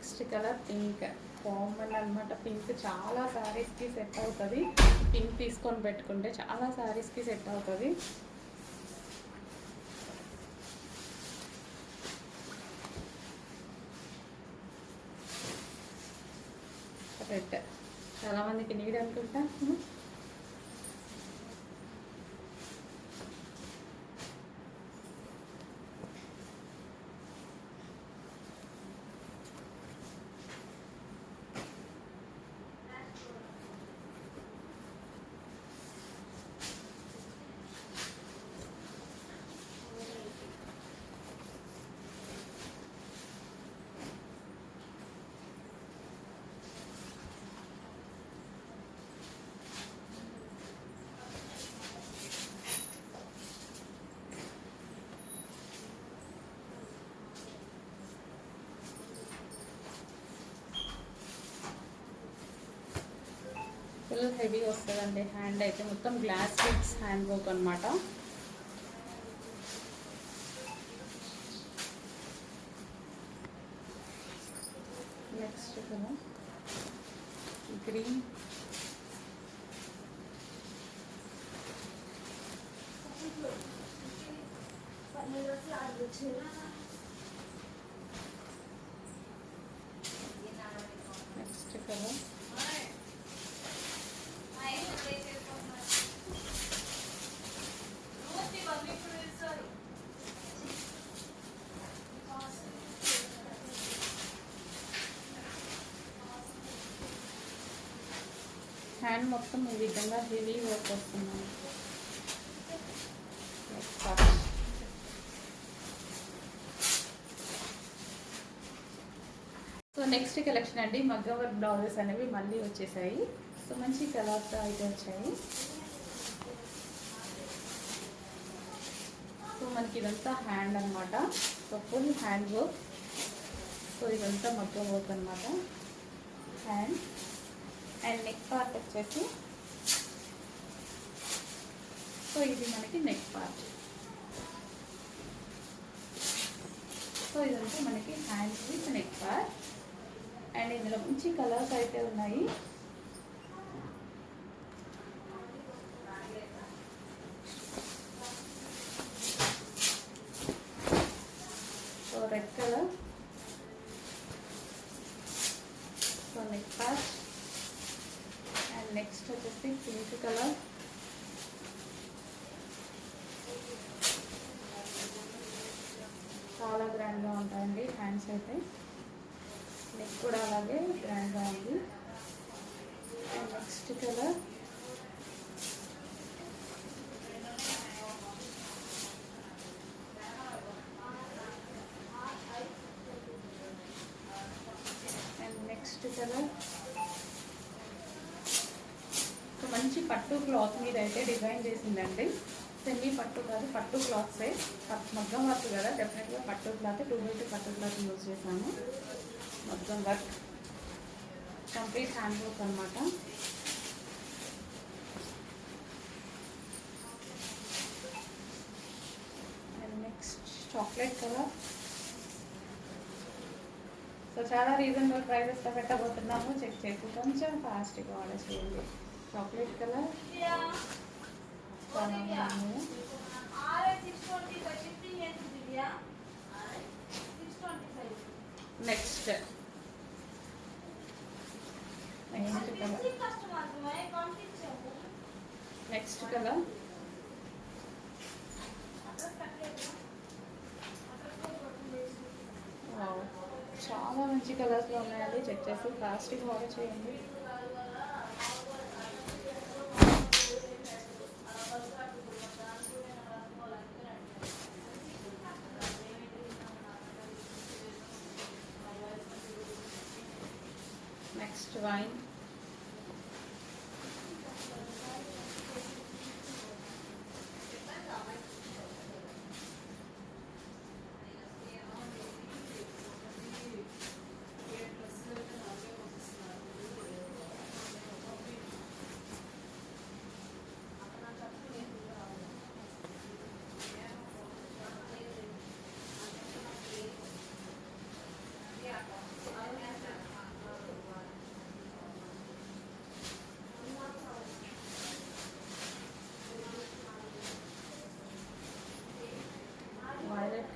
Next colour pink. Common అనమాట pink. చాలా శారీస్కి సెట్ అవుతుంది. పింక్ తీసుకొని పెట్టుకుంటే చాలా శారీస్కి సెట్ అవుతుంది. రెడ్ చాలామందికి నీడ్ అనుకుంటా. ఫుల్ హెవీ వస్తుందండి. హ్యాండ్ అయితే మొత్తం గ్లాస్ బిట్స్ హ్యాండ్ వర్క్ అనమాట. Next colour green. Next colour hand మొత్తం ఈ విధంగా హెవీ వర్క్ వస్తుంది. సో నెక్స్ట్ కలెక్షన్ అండి, మగ్గం వర్క్ బ్లౌజెస్ అనేవి మళ్ళీ వచ్చేసాయి. సో మంచి కలర్తో అయితే వచ్చాయి. సో మనకి ఇదంతా హ్యాండ్ అనమాట. So full hand work. So ఇదంతా మగ్గం వర్క్ అనమాట. హ్యాండ్ అండ్ నెక్ పార్ట్ వచ్చేసి, సో ఇది మనకి నెక్ పార్ట్. సో ఇదంతా మనకి hands with neck part. And ఇందులో మంచి కలర్స్ అయితే ఉన్నాయి. So red colour, so neck part. And next వచ్చేసి పింక్ కలర్. చాలా గ్రాండ్గా ఉంటాయండి హ్యాండ్స్ అయితే. నెక్ కూడా అలాగే గ్రాండ్గా ఉంది. And next colour and next colour. మంచి పట్టు క్లాత్ మీద అయితే డిజైన్ చేసిందండి. సెమీ పట్టు కాదు, పట్టు క్లాత్సే. మగ్గం వర్క్ కదా, డెఫినెట్గా పట్టు క్లాత్. 2 పట్టు క్లాత్ యూజ్ చేశాను. మగ్గం వర్క్ కంప్లీట్ హ్యాండ్ వర్క్ అనమాట. And next chocolate colour. So చాలా రీజనబుల్ ప్రైజెస్లో పెట్టబోతున్నాము. చెక్ చేసి కొంచెం ఫాస్ట్గా ఆర్డర్ చేయండి. Chocolate colour next next colour చాలా మంచి కలర్స్లో ఉన్నాయండి. చెక్ చేసి ఫాస్ట్గా ఆర్డర్ చేయండి. Next wine.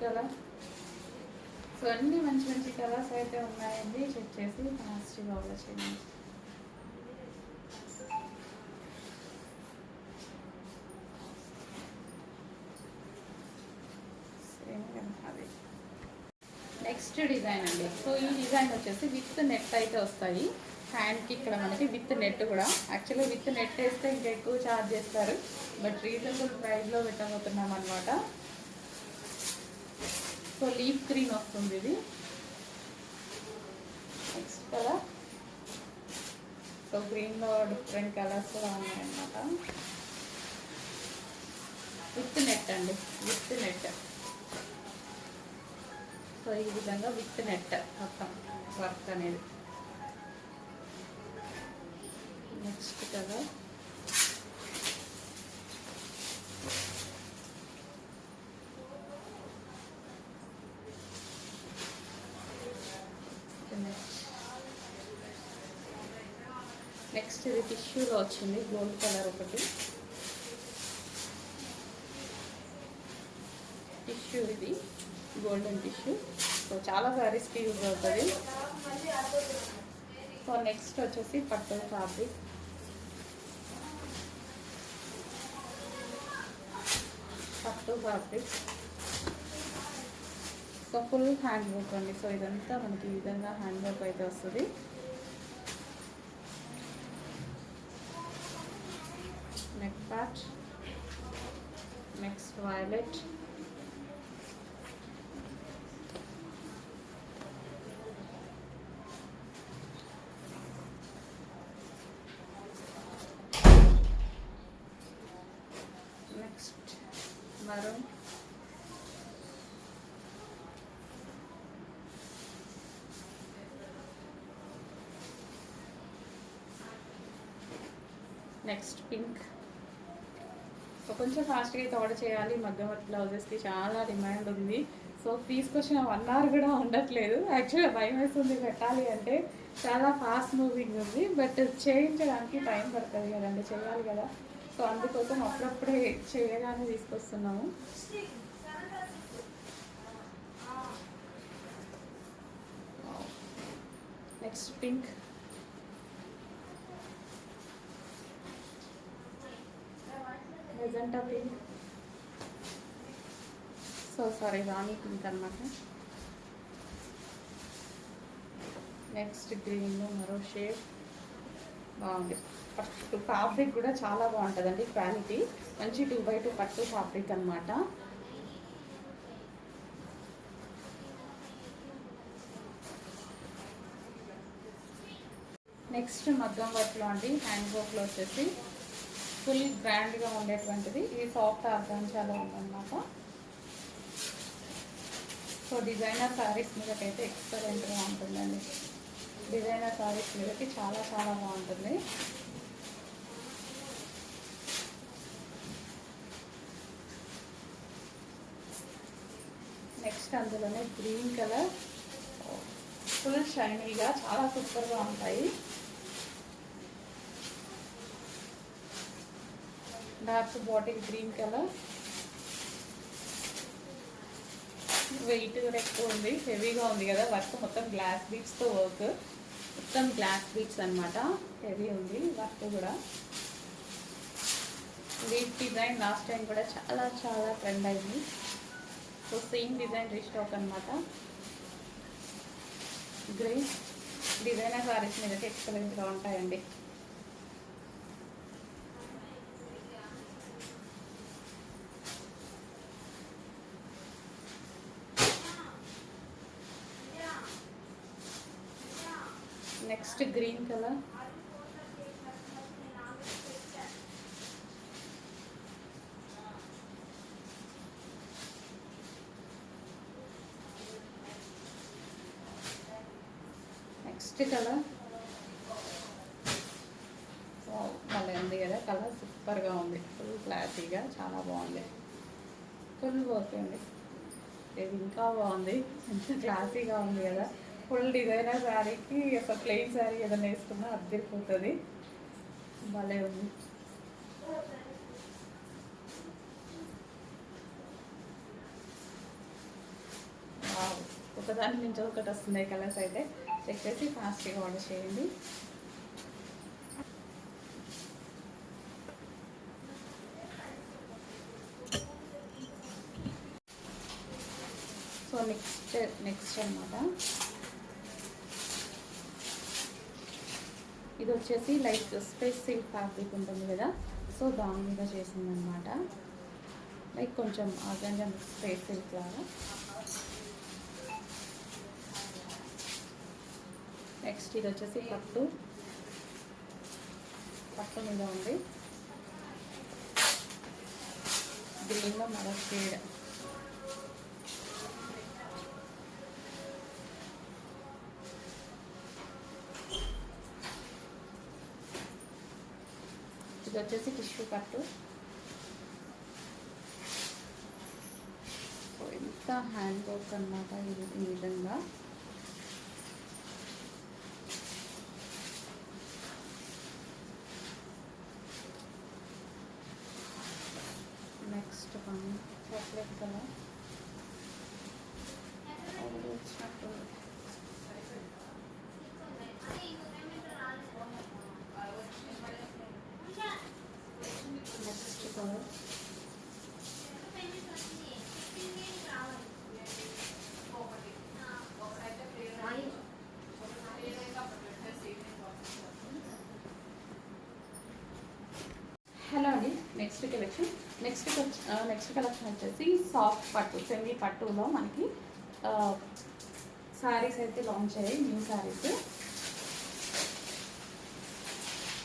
కలర్. సో అన్ని మంచి మంచి కలర్స్ అయితే ఉన్నాయండి. చెక్ చేసి ఫాస్ట్గా ఆర్డర్ చేయండి. అది నెక్స్ట్ డిజైన్ అండి. సో ఈ డిజైన్ వచ్చేసి విత్ నెట్ అయితే వస్తాయి. హ్యాండ్కి ఇక్కడ మనకి విత్ నెట్ కూడా. యాక్చువల్గా విత్ నెట్ వేస్తే ఇంకా ఎక్కువ ఛార్జ్ చేస్తారు, బట్ రీజనబుల్ ప్రైస్లో పెట్టబోతున్నాం అనమాట. సో లీఫ్ గ్రీన్ వస్తుంది ఇది. Next colour. సో గ్రీన్లో డిఫరెంట్ కలర్స్ కూడా ఉన్నాయన్నమాట. విత్ నెట్ అండి, విత్ నెట్. సో ఈ విధంగా విత్ నెట్ మొత్తం వర్క్ అనేది. Next colour. నెక్స్ట్ ఇది టిష్యూలో వచ్చింది, గోల్డ్ కలర్ ఒకటి టిష్యూ, ఇది గోల్డెన్ టిష్యూ. సో చాలా శారీస్కి యూజ్ అవుతుంది. సో నెక్స్ట్ వచ్చేసి పట్టు ఫ్యాబ్రిక్. పట్టు fabric. So full hand work అండి. సో ఇదంతా మనకి ఈ విధంగా హ్యాండ్ వర్క్ అయితే వస్తుంది. Neck part. Next violet. Next maroon. Next pink. So కొంచెం ఫాస్ట్గా అయితే ఆర్డర్ చేయాలి. మగ్గం వర్క్ బ్లౌజెస్కి చాలా డిమాండ్ ఉంది. సో తీసుకొచ్చిన 1 hour కూడా ఉండట్లేదు. యాక్చువల్గా భయం వేస్తుంది పెట్టాలి అంటే, చాలా ఫాస్ట్ మూవింగ్ ఉంది. బట్ చేయించడానికి టైం పడుతుంది కదండి, చేయాలి కదా. సో అందుకోసం అప్పుడప్పుడే చేయగానే తీసుకొస్తున్నాము. Next pink. Magenta pink. So sorry, rani pink అనమాట. నెక్స్ట్ గ్రీన్లో మరో షేడ్ బాగుంది. పట్టు ఫ్యాబ్రిక్ కూడా చాలా బాగుంటుందండి, క్వాలిటీ మంచి 2x2 పట్టు ఫ్యాబ్రిక్ అనమాట. నెక్స్ట్ మగ్గం వర్క్లో అండి, హ్యాండ్ వర్క్లో వచ్చేసి ఫుల్ గ్రాండ్గా ఉండేటువంటిది. ఇది సాఫ్ట్ ఆర్గాన్జాలో ఉందన్నమాట. సో డిజైనర్ శారీస్ మీదకైతే ఎక్సలెంట్గా ఉంటుందండి. డిజైనర్ శారీస్ మీదకి చాలా చాలా బాగుంటుంది. నెక్స్ట్ అందులోనే గ్రీన్ కలర్, ఫుల్ షైనీగా చాలా సూపర్గా ఉంటాయి. Dark bottle green colour. Weight కూడా ఎక్కువ ఉంది, హెవీగా ఉంది కదా. వర్క్ మొత్తం గ్లాస్ బీట్స్తో వర్క్, మొత్తం గ్లాస్ బీట్స్ అనమాట. హెవీ ఉంది వర్క్ కూడా. లీఫ్ డిజైన్ లాస్ట్ టైం కూడా చాలా చాలా ట్రెండ్ అయింది. సో సేమ్ డిజైన్ రీస్టాక్ అనమాట. గ్రీన్ డిజైనర్ సారీస్ మీదకి ఎక్సలెంట్గా ఉంటాయండి. Next green colour. Next colour భలే ఉంది కదా, కలర్ సూపర్గా ఉంది. ఫుల్ క్లాసీగా చాలా బాగుంది. ఫుల్ వర్క్ అండి, ఇది ఇంకా బాగుంది. ఎంత క్లాసీగా ఉంది కదా. ఫుల్ డిజైనర్ శారీకి ఒక ప్లెయిన్ శారీ ఏదైనా వేసుకున్నా అద్దరిపోతుంది. భలే ఉంది. ఒకదాని నుంచి ఒకటి వస్తున్నాయి కలర్స్ అయితే. చెక్ చేసి ఫాస్ట్గా ఆర్డర్ చేయండి. సో నెక్స్ట్ అనమాట ఇది వచ్చేసి లైక్ స్పేస్ సిల్క్ ఫ్యాబ్రిక్ ఉంటుంది కదా, సో దాని మీద చేసిందనమాట. లైక్ కొంచెం ఆర్గాంజా స్పేస్ సిల్క్ లాగా. నెక్స్ట్ ఇది వచ్చేసి పట్టు మీద ఉంది. గ్రీన్లో మరొక షేడ్. ఇది వచ్చేసి టిష్యూ పట్టు. సో ఇంత హ్యాండ్ వర్క్ అన్నమాట ఇది. ఈ విధంగా నెక్స్ట్ చాక్లెట్ కలర్ వచ్చినట్టు. నెక్స్ట్ కలర్ హలో అండి. నెక్స్ట్ కలెక్షన్ వచ్చేసి సాఫ్ట్ పట్టు, సెమీ పట్టులో మనకి శారీస్ అయితే లాంచ్ అయ్యాయి, న్యూ శారీస్.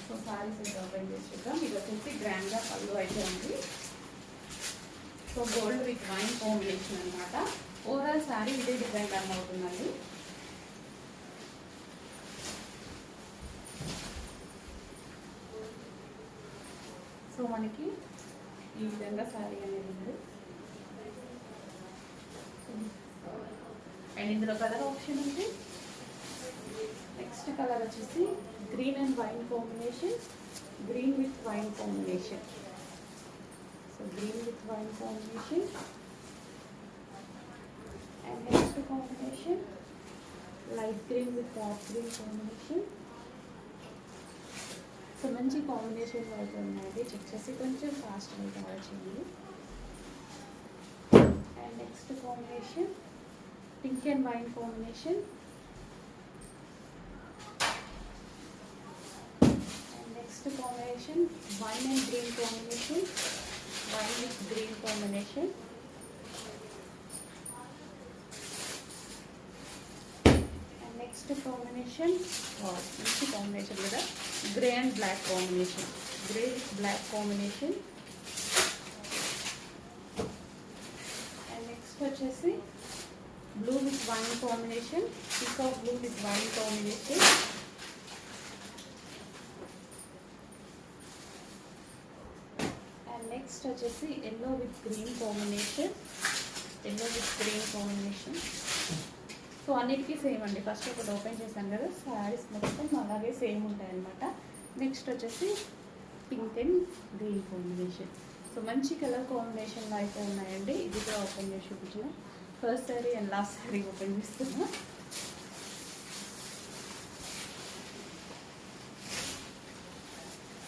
సో శారీస్ అయితే ఓపెన్ చేసి చూద్దాం. ఇది వచ్చేసి గ్రాండ్గా పళ్ళు అయితే ఉంది. So gold with wine combination అనమాట. ఓవరాల్ శారీ ఇదే డిజైన్ రన్ అవుతుందండి. సో మనకి ఈ విధంగా శారీ అనేది ఉంది. అండ్ ఇందులో కలర్ ఆప్షన్ ఉంది. నెక్స్ట్ కలర్ వచ్చేసి green and wine combination, green with wine combination. So green with wine combination. And next combination light green with dark green combination. So మంచి కాంబినేషన్లో అయితే ఉన్నాయి. చెక్ చేసి కొంచెం ఫాస్ట్గా అయితే ఆర్డర్ చేయండి. And next combination pink and wine combination. And next combination wine and green combination, wine with green combination. Next combination మంచి కాంబినేషన్ కదా, grey and black combination, grey with black combination. And next వచ్చేసి blue with wine combination, peacock blue with wine combination. And next వచ్చేసి yellow with green combination, yellow with green combination. So అన్నిటికీ same అండి. First ఒకటి open చేశాను కదా, శారీస్ మొత్తం అలాగే same ఉంటాయన్నమాట. నెక్స్ట్ వచ్చేసి pink and green combination. So మంచి కలర్ కాంబినేషన్లో అయితే ఉన్నాయండి. ఇది కూడా ఓపెన్ చేసి చూపించిన first sari and last sari open చేస్తున్నా.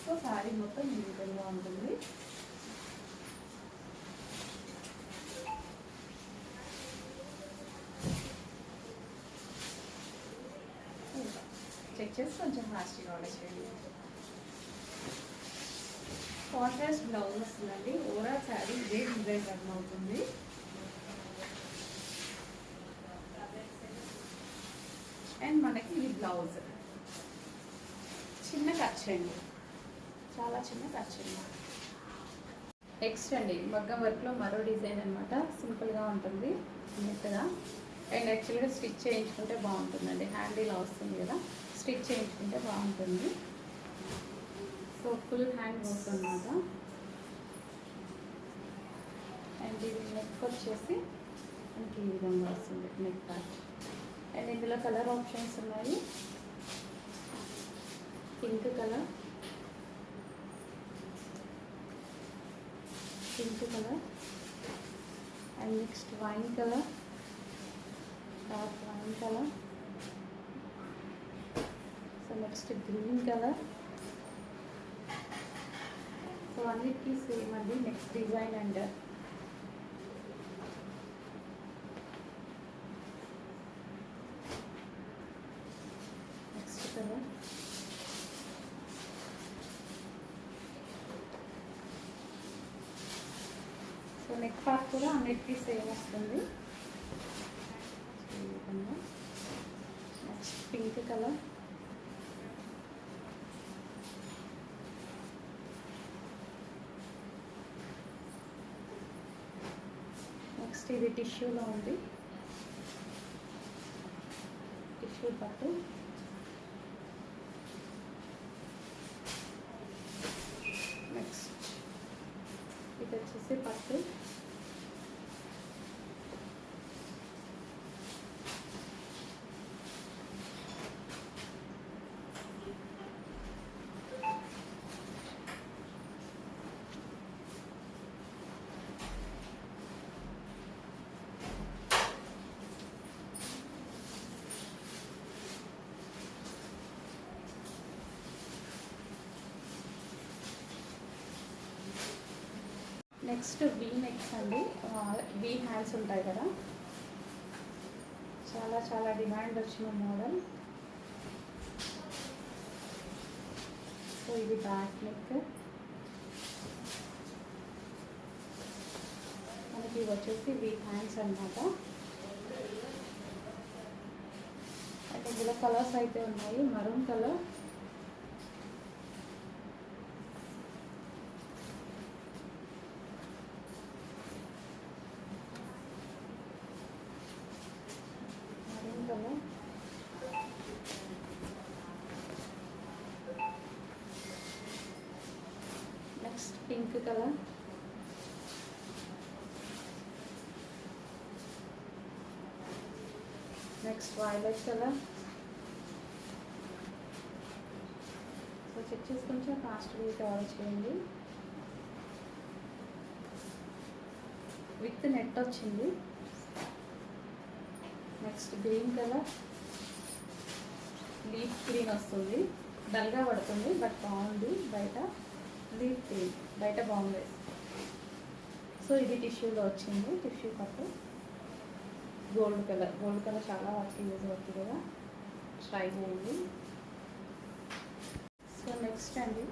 సో శారీ మొత్తం ఈ విధంగా ఉంటుంది. చెక్ చేసి కొంచెం ఫాస్ట్గా ఆర్డర్ చేయండి. కాంట్రాస్ట్ బ్లౌజ్ వస్తుందండి. ఓవరాల్ శారీ ఇదే డిజైన్ రన్ అవుతుంది. అండ్ మనకి ఈ బ్లౌజ్ చిన్న ఖర్చు అండి, చాలా చిన్న ఖర్చు అండి. నెక్స్ట్ అండి మగ్గం వర్క్లో మరో డిజైన్ అనమాట. సింపుల్గా ఉంటుంది, నీట్గా. అండ్ యాక్చువల్గా స్టిచ్ చేయించుకుంటే బాగుంటుందండి. హ్యాండ్ ఇలా వస్తుంది కదా, స్టిచ్ చేయించుకుంటే బాగుంటుంది. సో ఫుల్ హ్యాండ్ వర్క్ అన్నమాట. అండ్ ఇది నెక్ వచ్చేసి మనకి ఈ విధంగా వస్తుంది నెక్ ప్యాచ్. అండ్ ఇందులో కలర్ ఆప్షన్స్ ఉన్నాయి. Pink colour, and next wine colour, dark wine colour. So next green colour. So అన్నిటికీ సేమ్ అండి. Next design and next colour. So neck part కూడా అన్నిటికీ సేమ్ వస్తుంది. Next pink colour. నెక్స్ట్ ఇది టిష్యూలో ఉంది, టిష్యూ పట్టు. నెక్స్ట్ ఇది వచ్చేసి పట్టు. నెక్స్ట్ వీ నెక్స్ అండి. వీ హ్యాండ్స్ ఉంటాయి కదా, చాలా చాలా డిమాండ్ వచ్చిన మోడల్. సో ఇది బ్యాక్ నెక్. మనకి ఇవి వచ్చేసి వీ హ్యాండ్స్ అన్నమాట. అంటే ఇందులో కలర్స్ అయితే ఉన్నాయి. Maroon colour, next pink colour, next violet colour. So check చేసి కొంచెం ఫాస్ట్గా అయితే ఆర్డర్ చేయండి. విత్ నెట్ వచ్చింది. Next green colour, leaf green వస్తుంది. డల్గా పడుతుంది బట్ బాగుంది. బయట లీఫ్ గ్రీన్, బయట బాగుంది. సో ఇది టిష్యూలో వచ్చింది, టిష్యూ పట్టు. గోల్డ్ కలర్, గోల్డ్ కలర్ చాలా వాటికి యూజ్ అవుతుంది కదా, ట్రై చేయండి. సో నెక్స్ట్ అండి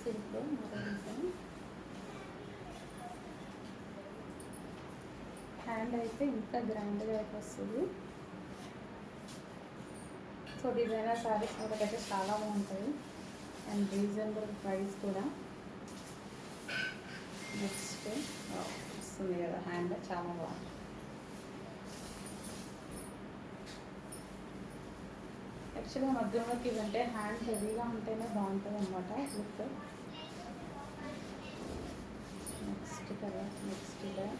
సిల్క్లో మరో డిజైన్. హ్యాండ్ అయితే ఇంకా గ్రాండ్గా అయితే వస్తుంది. సో డిజైనర్ శారీస్ మనకైతే చాలా బాగుంటాయి అండ్ రీజనబుల్ ప్రైస్ కూడా. నెక్స్ట్ వస్తుంది కదా హ్యాండ్, చాలా బాగుంది. యాక్చువల్గా మధ్యలోకి ఇవంటే హ్యాండ్ హెవీగా ఉంటేనే బాగుంటుంది అనమాట look. Next colour, next colour.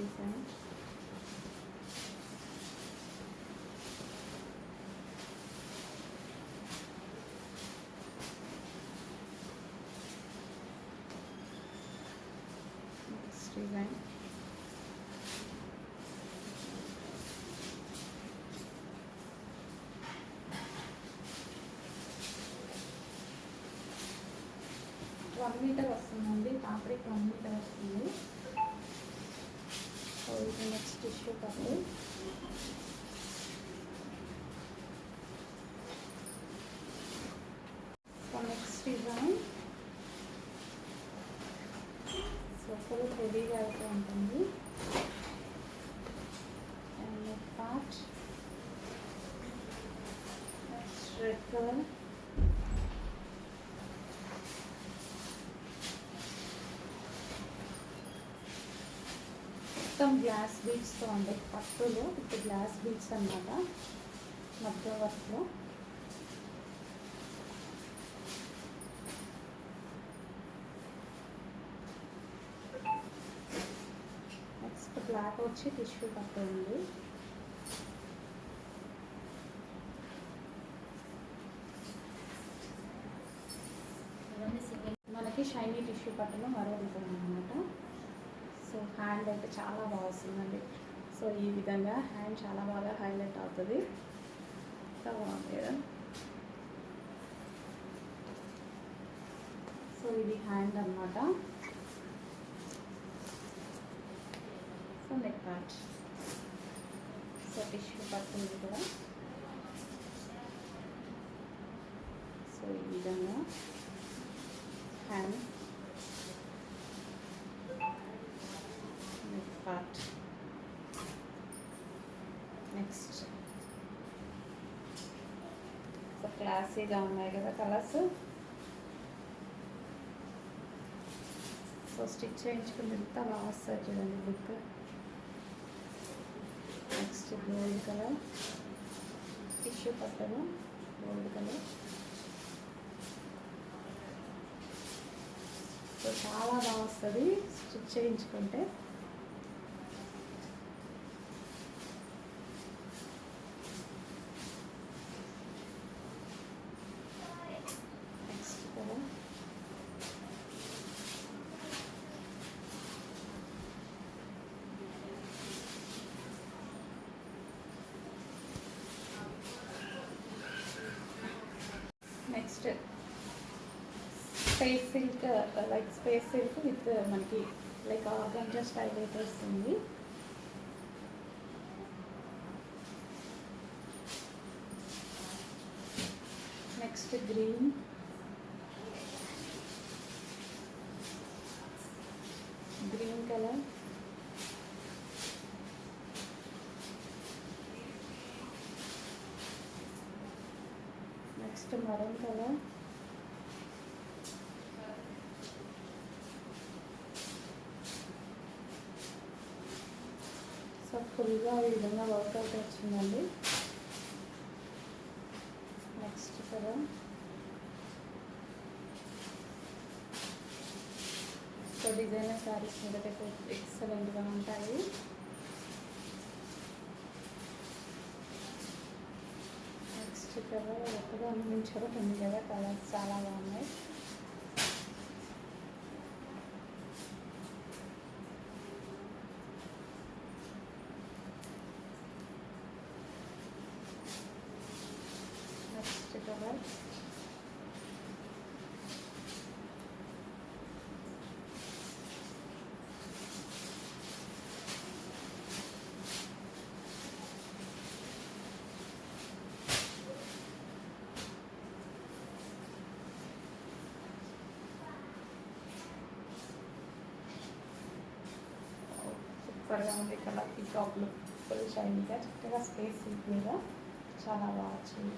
design. Next design. One meter వస్తుందండి, ఫ్యాబ్రిక్ 1 మీటర్ వస్తుంది. సో ఇది నెక్స్ట్ టిష్యూ కట్టు. So next design. So full హెవీగా అయితే ఉంటుంది. And neck part next red colour. మొత్తం గ్లాస్ బీడ్స్తో ఉండే పట్టులో విత్ గ్లాస్ బీడ్స్ అన్నమాట మధ్య వర్క్లో. ఫ్లాట్ వచ్చి టిష్యూ పట్టు ఉంది. మనకి షైనీ టిష్యూ పట్టులో మరో డిజైన్ అనమాట. సో హ్యాండ్ అయితే చాలా బాగా వస్తుందండి. సో ఈ విధంగా హ్యాండ్ చాలా బాగా హైలైట్ అవుతుంది. చాలా బాగుంది కదా. సో ఇది హ్యాండ్ అన్నమాట. So neck part, so tissue పట్టు ఇది కూడా. సో ఈ విధంగా hand, neck part. Next so క్లాసీగా ఉన్నాయి కదా కలర్స్. సో స్టిచ్ చేయించుకుని ఎంత బాగా వస్తుంది చూడండి look. Next gold colour tissue పట్టను, గోల్డ్ కలర్. సో చాలా బాగా వస్తుంది స్టిచ్ చేయించుకుంటే. Next colour next space silk, like space silk with మనకి లైక్ ఆర్గంజా స్టైల్ అయితే వస్తుంది. Next green, green colour. Next maroon colour. So ఫుల్గా ఈ విధంగా వర్కౌట్ వచ్చిందండి. Next colour. So designer saris మీద ఎక్సలెంట్గా ఉంటాయి. నెక్స్ట్ కలర్ ఒకదాని నుంచి ఒకటి ఉంది కదా, కలర్స్ చాలా బాగున్నాయి. నెక్స్ట్ కలర్ సూపర్గా ఉంది. కలర్ పీకాక్ లుక్, ఫుల్ షైనీగా చక్కగా స్పేస్ సిల్క్ మీద చాలా బాగా వచ్చింది.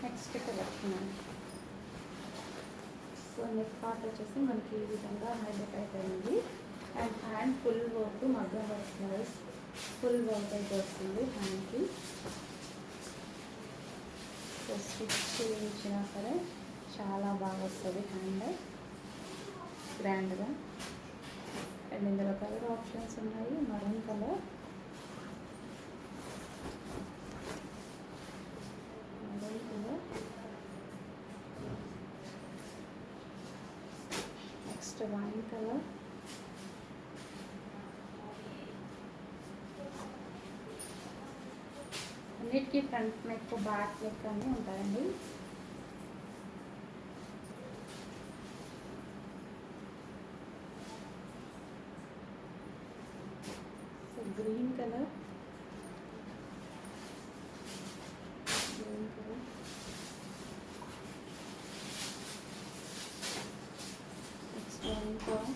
Next colour so neck part వచ్చేసి మనకి ఈ విధంగా హైలైట్ అయిపోయింది. అండ్ హ్యాండ్ ఫుల్ వర్క్, మగ్గం వర్క్ స్లైస్ ఫుల్ వర్క్ అయితే వస్తుంది హ్యాండ్కి. సో స్టిచ్ చేయించినా సరే చాలా బాగా వస్తుంది హ్యాండ్ గ్రాండ్గా. అండ్ ఇందులో కలర్ ఆప్షన్స్ ఉన్నాయి. Maroon colour, maroon colour. Next wine colour. అన్నిటికీ ఫ్రంట్ నెక్, బ్యాక్ నెక్ అన్నీ ఉంటాయండి. So green colour, green colour. Next wine colour.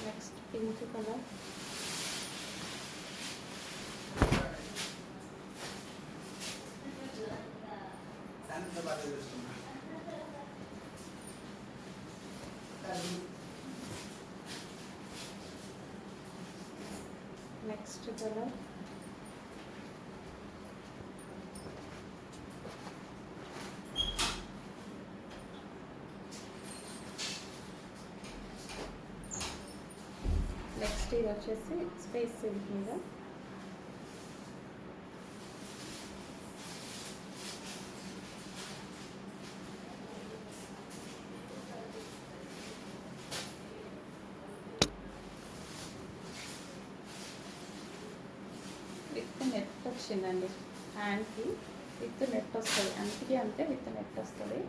Next pink colour. Next colour next ఇది వచ్చేసి స్పేస్ సిల్క్ మీద with net వచ్చిందండి. హ్యాండ్కి with net వస్తుంది, అంతకి అంతే విత్ నెట్ వస్తుంది.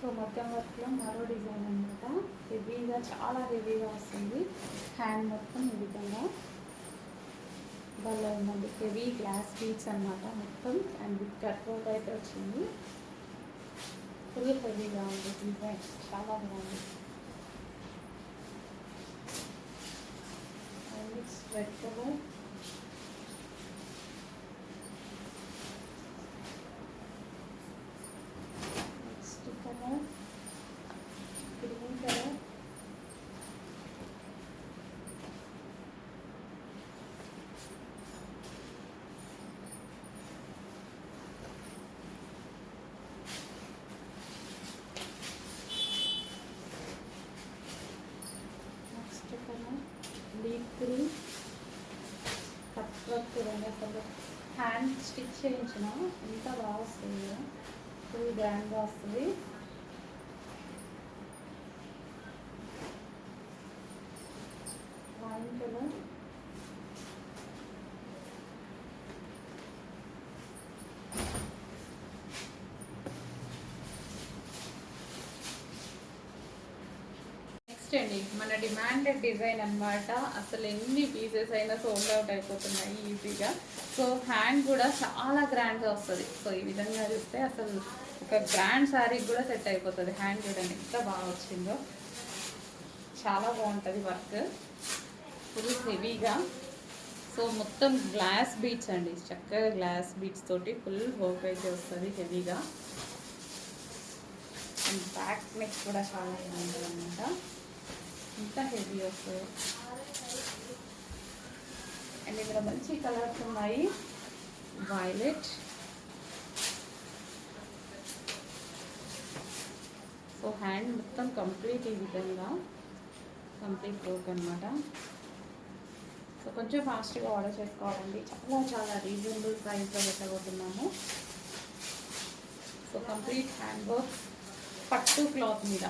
సో మొత్తం వర్క్లో మరో డిజైన్ అనమాట. హెవీగా, చాలా హెవీగా వస్తుంది. హ్యాండ్ మొత్తం ఈ విధంగా భలే ఉందండి. హెవీ గ్లాస్ బీడ్స్ అనమాట మొత్తం. అండ్ విత్ కట్ వర్క్ అయితే వచ్చింది. ఫుల్ హెవీగా ఉంది డిజైన్, చాలా బాగుంది. And it's red colour. Green colour, next colour deep green. Cut work చూడండి, అసలు హ్యాండ్ స్టిచ్ చేయించిన ఎంత బాగా వస్తుంది, ఫుల్ గ్రాండ్గా వస్తుంది. వైన్ కలర్, నెక్స్ట్ అండి మన డిమాండెడ్ డిజైన్ అనమాట. అసలు ఎన్ని పీసెస్ అయినా సోల్డ్ అవుట్ అయిపోతున్నాయి ఈజీగా. సో హ్యాండ్ కూడా చాలా గ్రాండ్గా వస్తుంది. సో ఈ విధంగా చూస్తే అసలు ఒక గ్రాండ్ శారీకి కూడా సెట్ అయిపోతుంది. హ్యాండ్ చూడండి ఎంత బాగా వచ్చిందో, చాలా బాగుంటుంది వర్క్, ఫుల్ హెవీగా. సో మొత్తం గ్లాస్ బీట్స్ అండి, చక్కగా గ్లాస్ బీట్స్ తోటి ఫుల్ వర్క్ అయితే వస్తుంది హెవీగా. అండ్ బ్యాక్ నెక్ కూడా చాలా బాగుంటుంది అనమాట, ఇంత హెవీ వస్తుంది. అండ్ ఇక్కడ మంచి కలర్స్ ఉన్నాయి, వైలెట్. సో హ్యాండ్ మొత్తం కంప్లీట్ ఈ విధంగా కంప్లీట్ వర్క్ అనమాట. సో కొంచెం ఫాస్ట్గా ఆర్డర్ చేసుకోవాలండి, చాలా చాలా రీజనబుల్ ప్రైస్లో పెట్టబోతున్నాము. సో కంప్లీట్ హ్యాండ్ వర్క్ పట్టు క్లాత్ మీద,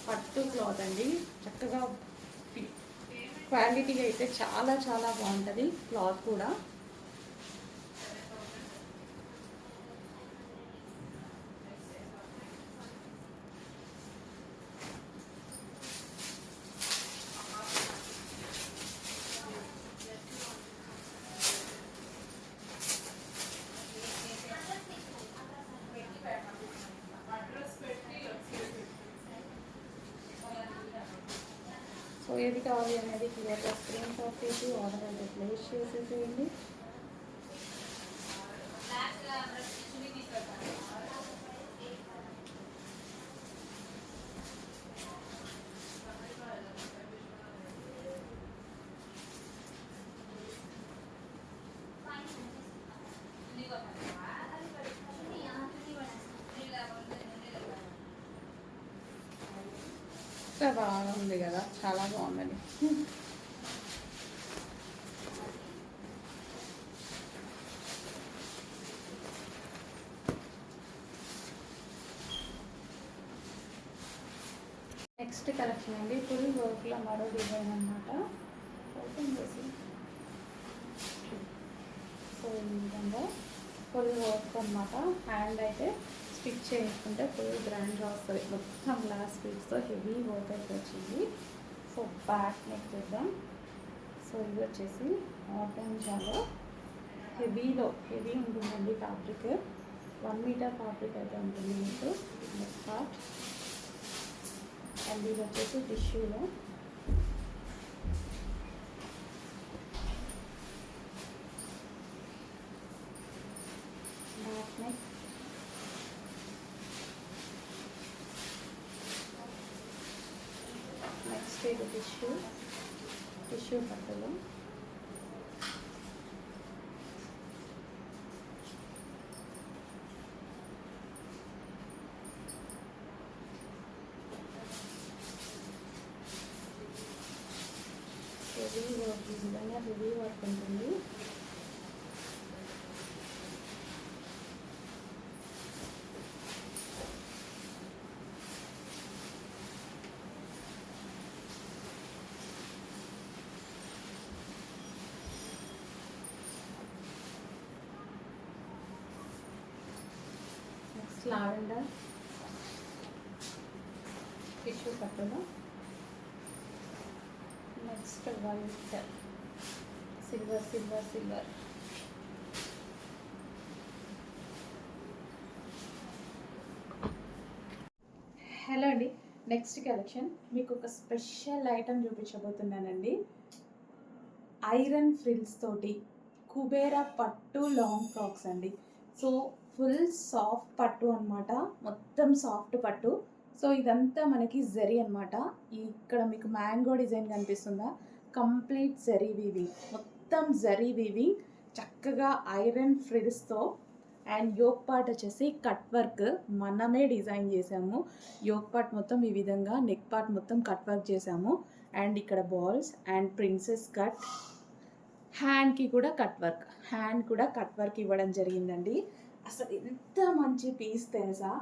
పట్టు క్లాత్ అండి. చక్కగా క్వాలిటీ అయితే చాలా చాలా బాగుంటుంది క్లాత్ కూడా. సో ఏది కావాలి అనేది క్లియర్గా స్క్రీన్ షాట్ చేసి ఆర్డర్ అయితే ప్లేస్ చేసేసేయండి. బాగా ఉంది కదా, చాలా బాగుందండి. నెక్స్ట్ కలెక్షన్ అండి, ఫుల్ వర్క్లో మరో డిజైన్ అనమాట. ఓపెన్ చేసి సో ఈ విధంగా ఫుల్ వర్క్ అనమాట. హ్యాండ్ అయితే స్టిచ్ చేసుకుంటే ఫుల్ గ్రాండ్గా వస్తుంది. మొత్తం గ్లాస్ బీడ్స్తో హెవీ వర్క్ అయితే వచ్చింది. సో బ్యాక్ నెక్ చూద్దాం. సో సో ఇది వచ్చేసి ఆర్గాన్జాలో హెవీ ఉంటుందండి ఫ్యాబ్రిక్. 1 మీటర్ ఫ్యాబ్రిక్ అయితే ఉంటుంది మీకు నెక్ పార్ట్. అండ్ ఇది వచ్చేసి టిష్యూలో బ్యాక్ నెక్. నెక్స్ట్ ఇది టిష్యూ పట్టులో హెవీ వర్క్, ఈ విధంగా హెవీ వర్క్ ఉంటుంది. నెక్స్ట్ లావెండర్ టిష్యూ పట్టులో. Next white silver. హలో అండి, నెక్స్ట్ కలెక్షన్ మీకు ఒక స్పెషల్ ఐటమ్ చూపించబోతున్నానండి. ఐరన్ ఫ్రిల్స్ తోటి కుబేరా పట్టు లాంగ్ ఫ్రాక్స్ అండి. సో ఫుల్ సాఫ్ట్ పట్టు అనమాట, మొత్తం సాఫ్ట్ పట్టు. సో ఇదంతా మనకి జరీ అనమాట. ఇక్కడ మీకు మ్యాంగో డిజైన్ కనిపిస్తుందా, కంప్లీట్ జరీ వీవింగ్, మొత్తం జరీ వీవింగ్, చక్కగా ఐరన్ ఫ్రిల్స్తో. అండ్ యోక్ పార్ట్ వచ్చేసి కట్ వర్క్ మనమే డిజైన్ చేసాము. యోక్ పార్ట్ మొత్తం ఈ విధంగా, నెక్ పార్ట్ మొత్తం కట్ వర్క్ చేసాము. అండ్ ఇక్కడ balls and princess cut. Hand కూడా కట్ వర్క్ ఇవ్వడం జరిగిందండి. అసలు ఎంత మంచి పీస్ తెలుసా,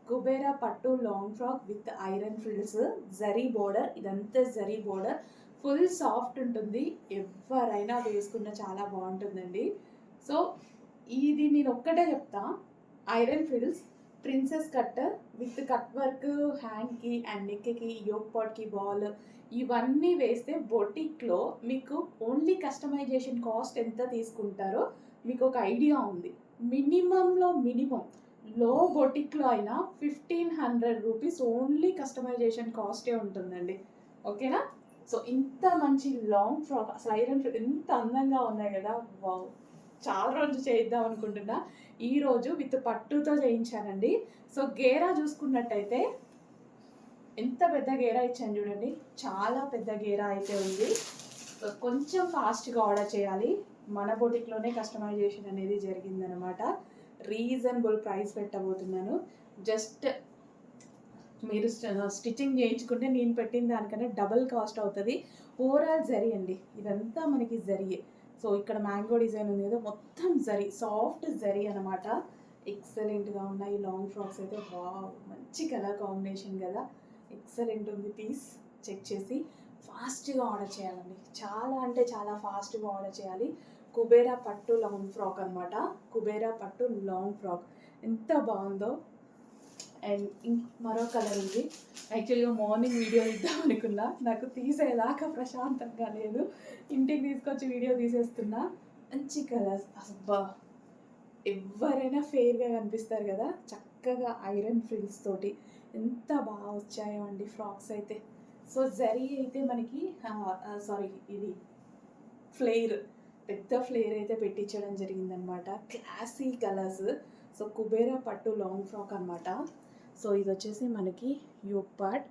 కుబేరా పట్టు long frock with iron frills, zari border, ఇదంతా జరీ బోర్డర్, ఫుల్ సాఫ్ట్ ఉంటుంది. ఎవరైనా వేసుకున్న చాలా బాగుంటుందండి. సో ఇది నేను ఒక్కటే చెప్తా, iron frills, princess cut with cut work హ్యాండ్కి అండ్ నెక్కి, యోక్ పాట్కి బాల్, ఇవన్నీ వేస్తే బొటిక్లో మీకు ఓన్లీ కస్టమైజేషన్ కాస్ట్ ఎంత తీసుకుంటారో మీకు ఒక ఐడియా ఉంది. మినిమం లో బొటిక్లో అయినా 1500 రూపీస్ ఓన్లీ కస్టమైజేషన్ కాస్టే ఉంటుందండి. ఓకేనా? సో ఇంత మంచి లాంగ్ ఫ్రాక్, అసలు ఐరన్ ఫ్రాక్ ఎంత అందంగా ఉన్నాయి కదా, వావ్! చాలా రోజు చేద్దాం అనుకుంటున్నా, ఈరోజు విత్ పట్టుతో చేయించానండి. సో గేరా చూసుకున్నట్టయితే ఎంత పెద్ద గేరా ఇచ్చాను చూడండి, చాలా పెద్ద గేరా అయితే ఉంది. సో కొంచెం ఫాస్ట్గా ఆర్డర్ చేయాలి, మన బొటిక్లోనే కస్టమైజేషన్ అనేది జరిగిందనమాట. రీజనబుల్ ప్రైస్ పెట్టబోతున్నాను. జస్ట్ మీరు స్టిచ్చింగ్ చేయించుకుంటే నేను పెట్టిన దానికన్నా డబుల్ కాస్ట్ అవుతుంది. ఓవరాల్ జరీ అండి, ఇదంతా మనకి జరీయే. సో ఇక్కడ మ్యాంగో డిజైన్ ఉంది కదా, మొత్తం జరీ, సాఫ్ట్ జరీ అనమాట. ఎక్సలెంట్గా ఉన్నాయి లాంగ్ ఫ్రాక్స్ అయితే. వావ్, మంచి కలర్ కాంబినేషన్ కదా, ఎక్సలెంట్ ఉంది పీస్. చెక్ చేసి ఫాస్ట్గా ఆర్డర్ చేయాలండి, చాలా అంటే చాలా ఫాస్ట్గా ఆర్డర్ చేయాలి. కుబేరా పట్టు లాంగ్ ఫ్రాక్ అనమాట, కుబేరా పట్టు లాంగ్ ఫ్రాక్ ఎంత బాగుందో. అండ్ మరో కలర్ ఉంది. యాక్చువల్గా మార్నింగ్ వీడియో ఇద్దాం అనుకున్నా, నాకు తీసేదాకా ప్రశాంతంగా లేదు, ఇంటికి తీసుకొచ్చి వీడియో తీసేస్తున్నా. మంచి కలర్స్, అబ్బా ఎవరైనా ఫెయిర్గా కనిపిస్తారు కదా, చక్కగా ఐరన్ ఫ్రిల్స్ తోటి ఎంత బాగా వచ్చాయో అండి ఫ్రాక్స్ అయితే. సో జరీ అయితే మనకి ఇది ఫ్లేర్, పెద్ద ఫ్లేర్ అయితే పెట్టించడం జరిగిందనమాట. Classy colours. సో కుబేరా పట్టు లాంగ్ ఫ్రాక్ అనమాట. సో ఇది వచ్చేసి మనకి యోక్ పార్ట్,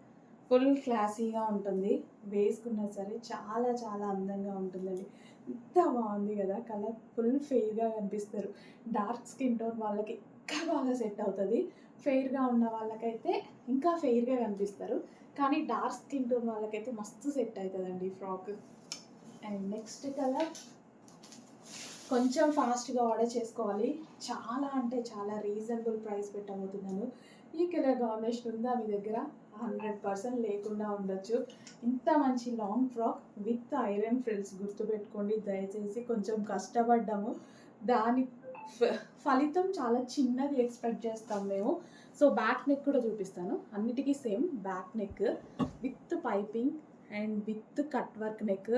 ఫుల్ క్లాసీగా ఉంటుంది, వేసుకున్నా సరే చాలా చాలా అందంగా ఉంటుందండి. ఎంత బాగుంది కదా, కలర్ ఫుల్ ఫెయిర్గా కనిపిస్తారు. డార్క్ స్కిన్ టోన్ వాళ్ళకి ఇంకా బాగా సెట్ అవుతుంది, ఫెయిర్గా ఉన్న వాళ్ళకైతే ఇంకా ఫెయిర్గా కనిపిస్తారు, కానీ డార్క్ స్కిన్ టోన్ వాళ్ళకైతే మస్తు సెట్ అవుతుందండి ఫ్రాక్. అండ్ నెక్స్ట్ కలర్ కొంచెం ఫాస్ట్గా ఆర్డర్ చేసుకోవాలి, చాలా అంటే చాలా రీజనబుల్ ప్రైస్ పెట్టబోతున్నాను. ఈ కలర్ కాంబినేషన్ ఉందా మీ దగ్గర? 100% లేకుండా ఉండొచ్చు. ఇంత మంచి long frock with iron frills, గుర్తుపెట్టుకోండి దయచేసి. కొంచెం కష్టపడ్డాము, దాని ఫలితం చాలా చిన్నది ఎక్స్పెక్ట్ చేస్తాం మేము. సో బ్యాక్ నెక్ కూడా చూపిస్తాను, అన్నిటికీ same back neck with piping and with cut work neck,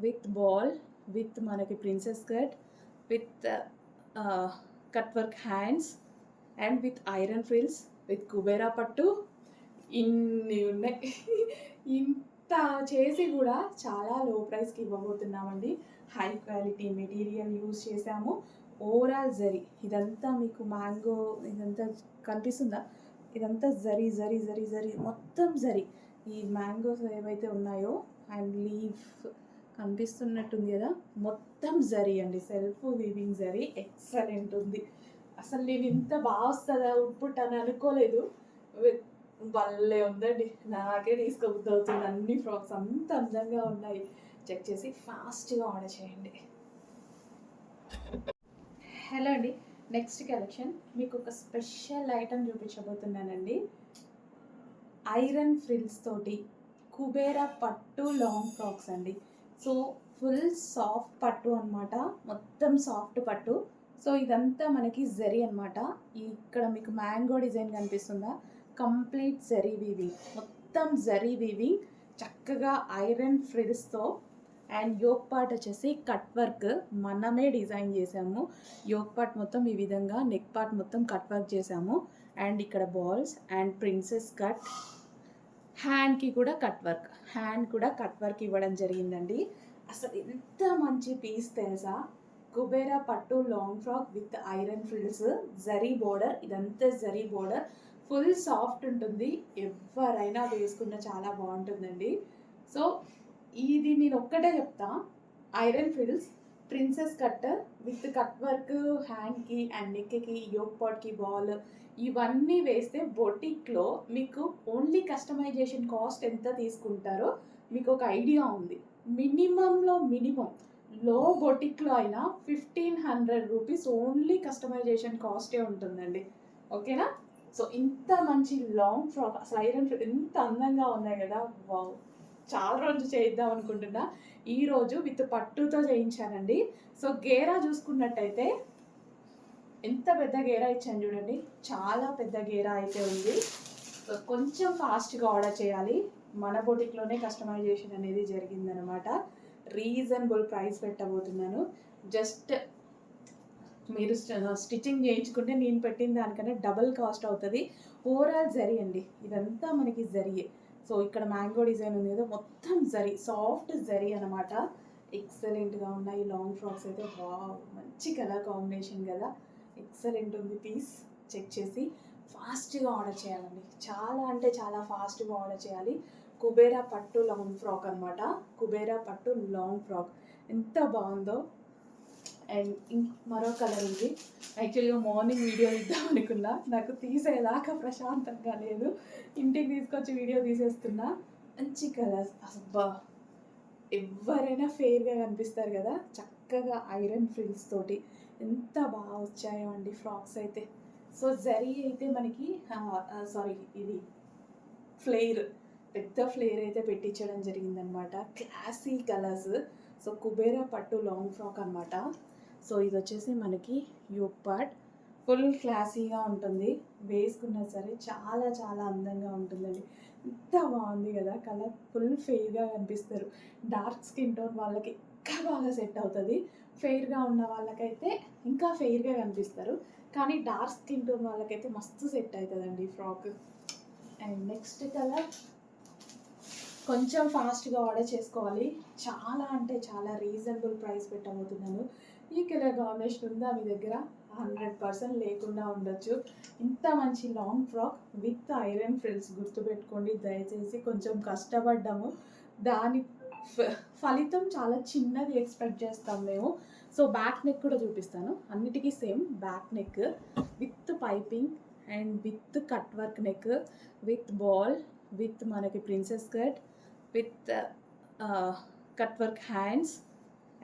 with ball, with మనకి princess cut, with cut work hands and with iron frills, with Kubera పట్టు. ఇన్ని ఉన్నాయి. ఇంత చేసి కూడా చాలా లో ప్రైస్కి ఇవ్వబోతున్నామండి. హై క్వాలిటీ మెటీరియల్ యూజ్ చేసాము. ఓవరాల్ జరీ ఇదంతా మీకు మ్యాంగో ఇదంతా కనిపిస్తుందా, ఇదంతా జరీ జరీ జరీ జరీ మొత్తం జరీ. ఈ మ్యాంగోస్ ఏవైతే ఉన్నాయో అండ్ లీఫ్ కనిపిస్తున్నట్టుంది కదా, మొత్తం జరీ అండి. సెల్ఫ్ వీవింగ్ జరీ ఎక్సలెంట్ ఉంది. అసలు నేను ఇంత బాగా వస్తుందా అవుట్పుట్ అని అనుకోలేదు. భలే ఉందండి, నాకే తీసుకోబుద్ధి అవుతుంది. అన్ని ఫ్రాక్స్ అంత అందంగా ఉన్నాయి. చెక్ చేసి ఫాస్ట్గా ఆర్డర్ చేయండి. హలో అండి, నెక్స్ట్ కలెక్షన్ మీకు ఒక స్పెషల్ ఐటమ్ చూపించబోతున్నానండి. ఐరన్ ఫ్రిల్స్ తోటి కుబేరా పట్టు లాంగ్ ఫ్రాక్స్ అండి. సో ఫుల్ సాఫ్ట్ పట్టు అనమాట, మొత్తం సాఫ్ట్ పట్టు. సో ఇదంతా మనకి జరీ అనమాట. ఇక్కడ మీకు మ్యాంగో డిజైన్ కనిపిస్తుందా, కంప్లీట్ జరీ వీవింగ్, మొత్తం జరీ వీవింగ్, చక్కగా ఐరన్ ఫ్రిల్స్తో. అండ్ యోక్ పార్ట్ వచ్చేసి కట్ వర్క్ మనమే డిజైన్ చేసాము. యోక్ పార్ట్ మొత్తం ఈ విధంగా, నెక్ పార్ట్ మొత్తం కట్ వర్క్ చేసాము. అండ్ ఇక్కడ బాల్స్ అండ్ ప్రిన్సెస్ కట్, హ్యాండ్కి కూడా కట్ వర్క్, హ్యాండ్ కూడా కట్ వర్క్ ఇవ్వడం జరిగిందండి. అసలు ఎంత మంచి పీస్ తెలుసా, కుబేరా పట్టు long frock with iron frills, zari border, ఇదంతా జరీ బోర్డర్, ఫుల్ సాఫ్ట్ ఉంటుంది. ఎవరైనా వేసుకున్న చాలా బాగుంటుందండి. సో ఇది నేను ఒక్కటే చెప్తా, iron frills, princess cut with cut work హ్యాండ్కి అండ్ నెక్కి, యోక్ పాట్కి బాల్, ఇవన్నీ వేస్తే బొటిక్లో మీకు ఓన్లీ కస్టమైజేషన్ కాస్ట్ ఎంత తీసుకుంటారో మీకు ఒక ఐడియా ఉంది. మినిమంలో మినిమం లో బొటిక్లో అయినా 1500 రూపీస్ ఓన్లీ కస్టమైజేషన్ కాస్టే ఉంటుందండి. ఓకేనా? సో ఇంత మంచి లాంగ్ ఫ్రాక్, అసలు ఐరన్ ఫ్రిల్ ఎంత అందంగా ఉన్నాయి కదా, వావ్. చాలా రోజు చేద్దాం అనుకుంటున్నా, ఈరోజు విత్ పట్టుతో చేయించానండి. సో గేరా చూసుకున్నట్టయితే ఎంత పెద్ద గేరా ఇచ్చాను చూడండి, చాలా పెద్ద గేరా అయితే ఉంది. సో కొంచెం ఫాస్ట్గా ఆర్డర్ చేయాలి. మన బొటిక్లోనే కస్టమైజేషన్ అనేది జరిగిందనమాట. రీజనబుల్ ప్రైస్ పెట్టబోతున్నాను. జస్ట్ మీరు స్టిచ్చింగ్ చేయించుకుంటే నేను పెట్టిన దానికన్నా డబుల్ కాస్ట్ అవుతుంది. ఓవరాల్ జరీ అండి, ఇదంతా మనకి జరీయే. సో ఇక్కడ మ్యాంగో డిజైన్ ఉంది కదా, మొత్తం జరీ, సాఫ్ట్ జరీ అనమాట. ఎక్సలెంట్గా ఉన్నాయి లాంగ్ ఫ్రాక్స్ అయితే. వావ్, మంచి కలర్ కాంబినేషన్ కదా, ఎక్సలెంట్ ఉంది పీస్. చెక్ చేసి ఫాస్ట్గా ఆర్డర్ చేయాలండి, చాలా అంటే చాలా ఫాస్ట్గా ఆర్డర్ చేయాలి. కుబేరా పట్టు లాంగ్ ఫ్రాక్ అనమాట, కుబేరా పట్టు లాంగ్ ఫ్రాక్ ఎంత బాగుందో. అండ్ మరో కలర్ ఉంది. యాక్చువల్గా మార్నింగ్ వీడియో ఇద్దాం అనుకున్నా, నాకు తీసేదాకా ప్రశాంతంగా లేదు, ఇంటికి తీసుకొచ్చి వీడియో తీసేస్తున్నా. మంచి కలర్స్, అబ్బా ఎవరైనా ఫెయిర్గా కనిపిస్తారు కదా, చక్కగా ఐరన్ ఫ్రిల్స్ తోటి ఎంత బాగా వచ్చాయో అండి ఫ్రాక్స్ అయితే. సో జరీ అయితే మనకి సారీ, ఇది ఫ్లేర్, పెద్ద ఫ్లేర్ అయితే పెట్టించడం జరిగిందనమాట. Classy colours. సో కుబేరా పట్టు లాంగ్ ఫ్రాక్ అనమాట. సో ఇది వచ్చేసి మనకి యోక్ పార్ట్, ఫుల్ క్లాసీగా ఉంటుంది, వేసుకున్నా సరే చాలా చాలా అందంగా ఉంటుందండి. ఎంత బాగుంది కదా, కలర్ ఫుల్ ఫెయిర్గా కనిపిస్తారు. డార్క్ స్కిన్ టోన్ వాళ్ళకి ఇంకా బాగా సెట్ అవుతుంది. ఫెయిర్గా ఉన్న వాళ్ళకైతే ఇంకా ఫెయిర్గా కనిపిస్తారు, కానీ డార్క్ స్కిన్ టోన్ వాళ్ళకైతే మస్తు సెట్ అవుతుందండి ఫ్రాక్. అండ్ నెక్స్ట్ కలర్ కొంచెం ఫాస్ట్గా ఆర్డర్ చేసుకోవాలి, చాలా అంటే చాలా రీజనబుల్ ప్రైస్ పెట్టబోతున్నాను. ఈ కలర్ కాంబినేషన్ ఉందా మీ దగ్గర? 100% లేకుండా ఉండొచ్చు. ఇంత మంచి long frock with iron frills, గుర్తుపెట్టుకోండి దయచేసి. కొంచెం కష్టపడ్డాము, దాని ఫలితం చాలా చిన్నది ఎక్స్పెక్ట్ చేస్తాం మేము. సో బ్యాక్ నెక్ కూడా చూపిస్తాను, అన్నిటికీ same back neck with piping and with cut work neck, with ball, with మనకి princess cut, with cut work hands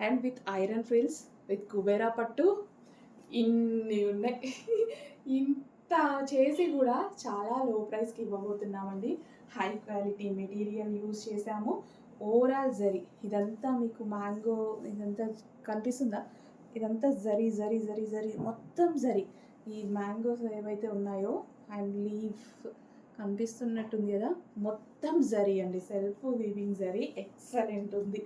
and with iron frills, with Kubera పట్టు. ఇన్ని ఉన్నాయి. ఇంత చేసి కూడా చాలా లో ప్రైస్కి ఇవ్వబోతున్నామండి. హై క్వాలిటీ మెటీరియల్ యూజ్ చేసాము. ఓవరాల్ జరీ ఇదంతా మీకు మ్యాంగో ఇదంతా కనిపిస్తుందా, ఇదంతా జరీ జరీ జరీ జరీ మొత్తం జరీ. ఈ మ్యాంగోస్ ఏవైతే ఉన్నాయో అండ్ లీఫ్ కనిపిస్తున్నట్టుంది కదా, మొత్తం జరీ అండి, సెల్ఫ్ వీవింగ్ జరీ, ఎక్సలెంట్ ఉంది.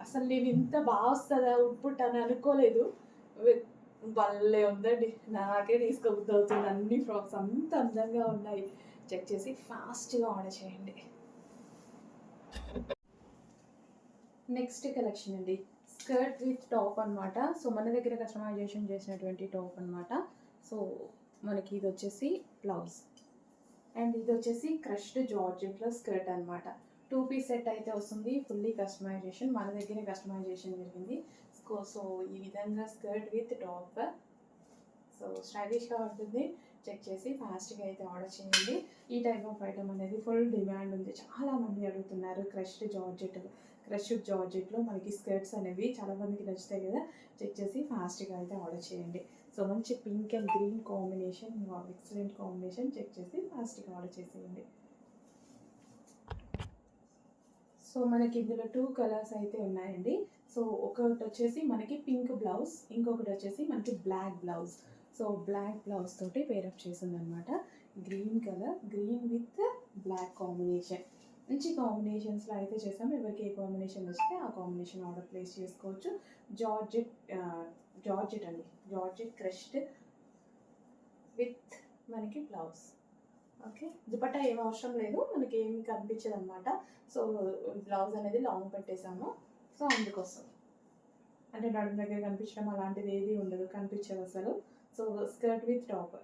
అసలు నేను ఇంత బాగా వస్తుందా అవుట్పుట్ అని అనుకోలేదు. భలే ఉందండి, నాకే తీసుకోబుద్ధి అవుతుంది. అన్ని ఫ్రాక్స్ అంత అందంగా ఉన్నాయి. చెక్ చేసి ఫాస్ట్గా ఆర్డర్ చేయండి. నెక్స్ట్ కలెక్షన్ అండి, స్కర్ట్ విత్ టాప్ అనమాట. సో మన దగ్గర కస్టమైజేషన్ చేసినటువంటి టాప్ అనమాట. సో మనకి ఇది వచ్చేసి బ్లౌజ్, అండ్ ఇది వచ్చేసి క్రష్డ్ జార్జెట్లో స్కర్ట్ అనమాట. 2 పీస్ సెట్ అయితే వస్తుంది, ఫుల్లీ కస్టమైజేషన్, మన దగ్గరే కస్టమైజేషన్ జరిగింది. సో ఈ విధంగా స్కర్ట్ విత్ టాప్, సో స్టైలిష్గా ఉంటుంది. చెక్ చేసి ఫాస్ట్గా అయితే ఆర్డర్ చేయండి. ఈ టైప్ ఆఫ్ ఐటమ్ అనేది ఫుల్ డిమాండ్ ఉంది, చాలామంది అడుగుతున్నారు. క్రష్డ్ జార్జెట్లో మనకి స్కర్ట్స్ అనేవి చాలామందికి నచ్చుతాయి కదా. చెక్ చేసి ఫాస్ట్గా అయితే ఆర్డర్ చేయండి. సో మంచి pink and green combination, excellent combination. Check చేసి ఫాస్ట్గా ఆర్డర్ చేసేయండి. సో మనకి ఇందులో 2 కలర్స్ అయితే ఉన్నాయండి. సో ఒకటి వచ్చేసి మనకి పింక్ బ్లౌజ్, ఇంకొకటి వచ్చేసి మనకి black blouse. So black blouse తోటి పేరప్ చేసిందనమాట. Green colour, green with black combination, మంచి కాంబినేషన్స్లో అయితే చేసాము. ఎవరికి ఏ కాంబినేషన్ వస్తే ఆ కాంబినేషన్ ఆర్డర్ ప్లేస్ చేసుకోవచ్చు. జార్జెట్ అండి, జార్జెట్ క్రష్డ్ విత్ మనకి బ్లౌజ్. ఓకే, దుపట్టా ఏం అవసరం లేదు, మనకి ఏమి కనిపించదు అనమాట. సో బ్లౌజ్ అనేది లాంగ్ పెట్టేసాము, సో అందుకోసం అంటే నడుము దగ్గర కనిపించడం అలాంటిది ఏది ఉండదు, కనిపించదు అసలు. So skirt with top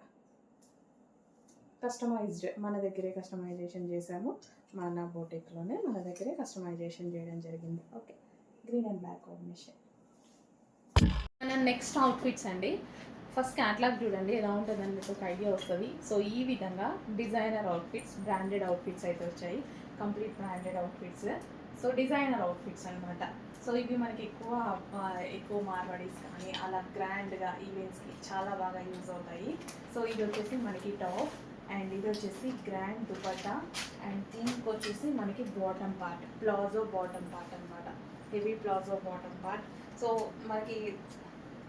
customized, మన దగ్గరే కస్టమైజేషన్ చేసాము. మన బోటిక్లోనే మన దగ్గరే కస్టమైజేషన్ చేయడం జరిగింది. Okay, green and black combination. మన నెక్స్ట్ అవుట్ఫిట్స్ అండి. ఫస్ట్ క్యాట్లాగ్ చూడండి ఎలా ఉంటుందని మీకు ఒక ఐడియా వస్తుంది. సో ఈ విధంగా డిజైనర్ అవుట్ఫిట్స్, బ్రాండెడ్ అవుట్ఫిట్స్ అయితే వచ్చాయి, complete branded outfits. So designer outfits అనమాట. సో ఇవి మనకి ఎక్కువ మార్వాడీస్ కానీ అలా గ్రాండ్గా ఈవెంట్స్కి చాలా బాగా యూజ్ అవుతాయి. సో ఇది వచ్చేసి మనకి టాప్, అండ్ ఇది వచ్చేసి గ్రాండ్ దుపట్టా, అండ్ దీనికి వచ్చేసి మనకి bottom part, palazzo bottom part అనమాట, heavy palazzo bottom part. So మనకి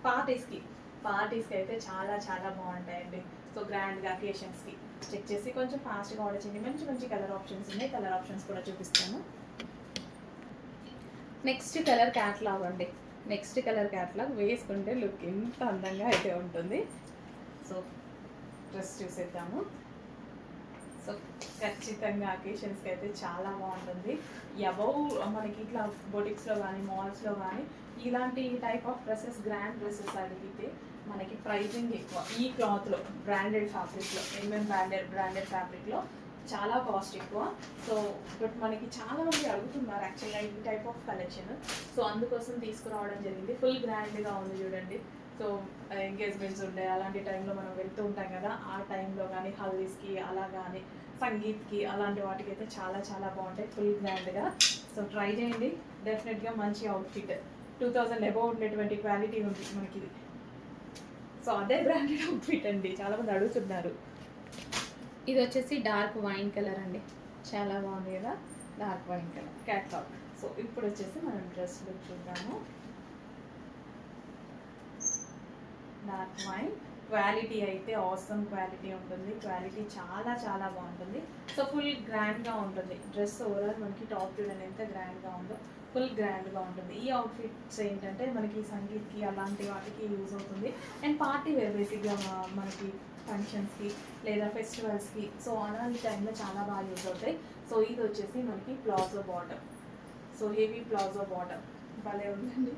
పార్టీస్కి అయితే చాలా చాలా బాగుంటాయండి. సో గ్రాండ్గా అకేషన్స్కి. చెక్ చేసి కొంచెం ఫాస్ట్గా ఆర్డర్ చేయండి. మంచి మంచి కలర్ ఆప్షన్స్ ఉన్నాయి, కలర్ ఆప్షన్స్ కూడా చూపిస్తాను. నెక్స్ట్ కలర్ క్యాట్లాగ్ అండి, నెక్స్ట్ కలర్ క్యాట్లాగ్ వేసుకుంటే లుక్ ఎంత అందంగా అయితే ఉంటుంది. సో డ్రెస్ చూసేద్దాము. సో ఖచ్చితంగా అకేషన్స్కి అయితే చాలా బాగుంటుంది. అబౌవ్ మనకి ఇట్లా బొటిక్స్లో కానీ మాల్స్లో కానీ ఇలాంటి type of dresses, grand dresses అడిగితే మనకి ప్రైజింగ్ ఎక్కువ. ఈ క్లాత్లో బ్రాండెడ్ ఫ్యాబ్రిక్లో, బ్రాండెడ్ ఫ్యాబ్రిక్లో చాలా కాస్ట్ ఎక్కువ. సో బట్ మనకి చాలామంది అడుగుతున్నారు యాక్చువల్గా ఈ టైప్ ఆఫ్ కలెక్షన్. సో అందుకోసం తీసుకురావడం జరిగింది. ఫుల్ గ్రాండ్గా ఉంది చూడండి. సో ఎంగేజ్మెంట్స్ ఉండే అలాంటి టైంలో మనం వెళ్తూ ఉంటాం కదా, ఆ టైంలో కానీ హల్దీస్కి అలా కానీ సంగీత్కి అలాంటి వాటికి అయితే చాలా చాలా బాగుంటాయి, ఫుల్ గ్రాండ్గా. సో ట్రై చేయండి, డెఫినెట్గా మంచి అవుట్ఫిట్. 2000 అబౌవ్ ఉండేటువంటి క్వాలిటీ ఉంది మనకి ఇది. సో అదే బ్రాండెడ్ అవుట్ఫిట్ అండి, చాలామంది అడుగుతున్నారు. ఇది వచ్చేసి డార్క్ వైన్ కలర్ అండి, చాలా బాగుంది కదా, dark wine colour catalogue. So ఇప్పుడు వచ్చేసి మనం డ్రెస్ లుక్ చూద్దాము. డార్క్ వైన్ క్వాలిటీ అయితే ఆసమ్ క్వాలిటీ ఉంటుంది, క్వాలిటీ చాలా చాలా బాగుంటుంది. సో ఫుల్ గ్రాండ్గా ఉంటుంది డ్రెస్. ఓవరాల్ మనకి టాప్ చూడండి ఎంత గ్రాండ్గా ఉందో, ఫుల్ గ్రాండ్గా ఉంటుంది. ఈ అవుట్ఫిట్స్ ఏంటంటే మనకి సంగీత్కి అలాంటి వాటికి యూజ్ అవుతుంది, అండ్ పార్టీ వేర్ బేసిక్గా మనకి ఫంక్షన్స్కి లేదా ఫెస్టివల్స్కి, సో అలాంటి టైంలో చాలా బాగా యూజ్ అవుతాయి. సో ఇది వచ్చేసి మనకి palazzo bottom, so heavy palazzo bottom భలే ఉందండి,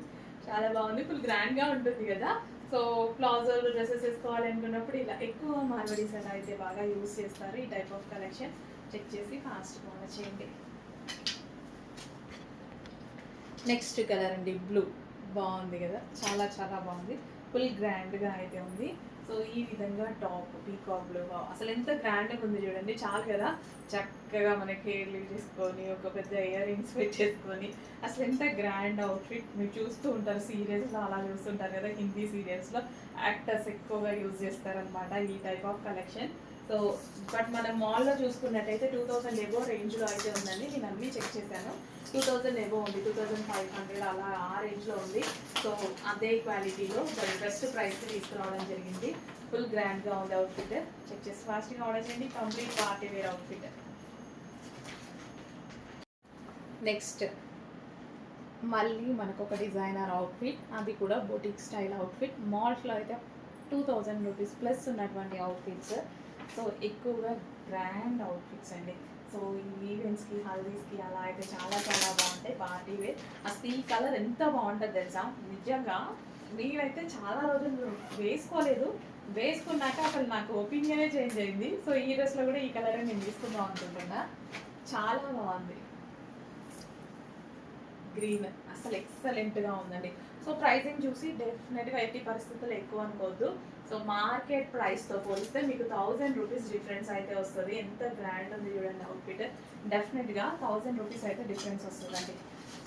చాలా బాగుంది, ఫుల్ గ్రాండ్గా ఉంటుంది కదా. సో ప్లాజోలు డ్రెస్సెస్ వేసుకోవాలి అనుకున్నప్పుడు ఇలా ఎక్కువ మార్వడీస్ అలా అయితే బాగా యూజ్ చేస్తారు ఈ టైప్ ఆఫ్ కలెక్షన్. చెక్ చేసి ఫాస్ట్గా ఆర్డర్ చేయండి. నెక్స్ట్ కలర్ అండి, బ్లూ, బాగుంది కదా, చాలా చాలా బాగుంది, ఫుల్ గ్రాండ్గా అయితే ఉంది. సో ఈ విధంగా టాప్ పీకాక్ బ్లూ, అసలు ఎంత గ్రాండ్గా ఉంది చూడండి, చాలు కదా. చక్కగా మనకి హెయిర్ లీవ్ చేసుకొని ఒక పెద్ద ఇయర్ రింగ్స్ పెట్టేసుకొని అసలు ఎంత గ్రాండ్ అవుట్ఫిట్. మీరు చూస్తూ ఉంటారు సీరియల్స్లో అలా చూస్తుంటారు కదా, హిందీ సీరియల్స్లో యాక్టర్స్ ఎక్కువగా యూజ్ చేస్తారనమాట ఈ type of collection. So but మనం మాల్లో చూసుకున్నట్టయితే 2000 ఎబో రేంజ్లో అయితే ఉందండి. నేను అన్నీ చెక్ చేశాను. 2000 ఎబో ఉంది, 2500 అలా ఆ రేంజ్లో ఉంది. సో అదే క్వాలిటీలో బెస్ట్ ప్రైస్కి తీసుకురావడం జరిగింది. ఫుల్ గ్రాండ్గా ఉంది అవుట్ఫిట్. చెక్ చేసి ఫాస్ట్గా ఆర్డర్ చేయండి. Complete party wear outfit. Next మళ్ళీ మనకు ఒక డిజైనర్ అవుట్ఫిట్, అది కూడా బొటిక్ స్టైల్ అవుట్ఫిట్. మాల్స్లో అయితే 2000 రూపీస్ ప్లస్ ఉన్నటువంటి అవుట్ఫిట్స్. సో ఎక్కువగా గ్రాండ్ అవుట్ఫిట్స్ అండి. సో ఈ ఈవెంట్స్కి, హల్దీస్కి అలా అయితే చాలా చాలా బాగుంటాయి పార్టీ వేర్. అసలు ఈ కలర్ ఎంత బాగుంటుంది తెలుసా, నిజంగా నేనైతే చాలా రోజులు వేసుకోలేదు, వేసుకున్నాక అసలు నాకు ఒపీనియనే చేంజ్ అయింది. సో ఈ డ్రెస్లో కూడా ఈ కలరే నేను తీసుకుందాం అనుకుంటున్నా. చాలా బాగుంది, గ్రీన్ అసలు ఎక్సలెంట్గా ఉందండి. సో ప్రైసింగ్ చూసి డెఫినెట్గా ఎట్టి పరిస్థితుల్లో ఎక్కువ అనుకోవద్దు. సో మార్కెట్ ప్రైస్తో పోలిస్తే మీకు 1000 రూపీస్ డిఫరెన్స్ అయితే వస్తుంది. ఎంత గ్రాండ్ ఉంది చూడండి అవుట్ఫిట్. డెఫినెట్గా 1000 రూపీస్ అయితే డిఫరెన్స్ వస్తుందండి.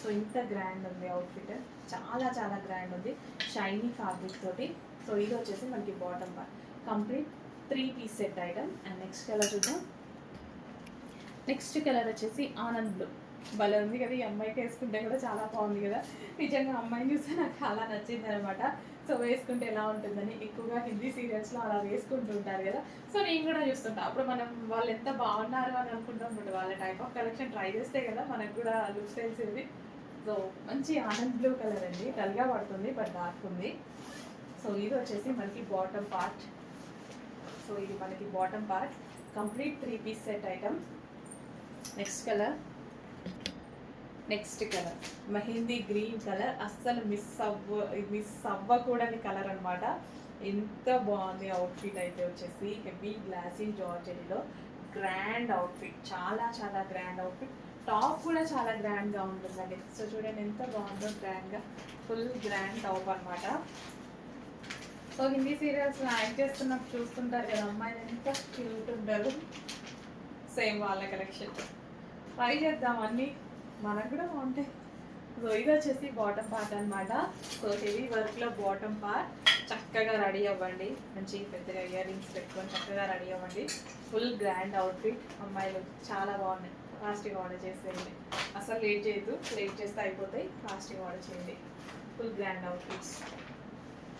సో ఇంత గ్రాండ్ ఉంది అవుట్ఫిట్, చాలా చాలా గ్రాండ్ ఉంది, షైనీ ఫ్యాబ్రిక్ తోటి. సో ఇది వచ్చేసి మనకి bottom part, complete 3 piece set item. And next colour చూద్దాం. నెక్స్ట్ కలర్ వచ్చేసి ఆనంద్ బ్లూ. భలే ఉంది కదా, ఈ అమ్మాయికి వేసుకుంటే కూడా చాలా బాగుంది కదా. నిజంగా అమ్మాయిని చూస్తే నాకు చాలా నచ్చింది అనమాట. సో వేసుకుంటే ఎలా ఉంటుందని, ఎక్కువగా హిందీ సీరియల్స్లో అలా వేసుకుంటూ ఉంటారు కదా. సో నేను కూడా చూస్తుంటా, అప్పుడు మనం వాళ్ళు ఎంత బాగున్నారు అని అనుకుంటాం, బట్ వాళ్ళ టైప్ ఆఫ్ కలెక్షన్ ట్రై చేస్తే కదా మనకు కూడా లుక్స్ తెలిసేది. సో మంచి ఆనంద్ బ్లూ కలర్ అండి, డల్గా పడుతుంది బట్ డార్క్ ఉంది. సో ఇది వచ్చేసి మనకి బాటమ్ పార్ట్. సో ఇది మనకి bottom part, complete 3 piece set item. Next colour mehndi green colour. అస్సలు మిస్ అవ్వకూడని కలర్ అనమాట. ఎంత బాగుంది అవుట్ఫిట్ అయితే వచ్చేసి హెవీ గ్లాసీ జార్జెరీలో గ్రాండ్ అవుట్ఫిట్, చాలా చాలా గ్రాండ్ అవుట్ఫిట్. టాప్ కూడా చాలా గ్రాండ్గా ఉంటుందండి. సో చూడండి ఎంత బాగుందో, గ్రాండ్గా ఫుల్ గ్రాండ్ టాప్ అనమాట. సో హిందీ సీరియల్స్ యాక్ట్ చేస్తున్నప్పుడు చూస్తుంటారు కదా అమ్మాయిలు ఎంత క్యూట్ ఉంటారు, సేమ్ వాళ్ళ కలెక్షన్ ట్రై చేద్దాం, అన్నీ మనకు కూడా బాగుంటాయి. సో ఇది వచ్చేసి బాటమ్ పార్ట్ అనమాట. సో హెవీ వర్క్లో బాటమ్ పార్ట్. చక్కగా రెడీ అవ్వండి, మంచి పెద్దగా ఇయర్ రింగ్స్ పెట్టుకొని చక్కగా రెడీ అవ్వండి. Full grand outfit. అమ్మాయిలు చాలా బాగున్నాయి. ఫాస్ట్గా ఆర్డర్ చేసేయండి, అసలు లేట్ చేయొద్దు, లేట్ చేస్తే అయిపోతాయి. ఫాస్ట్గా ఆర్డర్ చేయండి. Full grand outfits.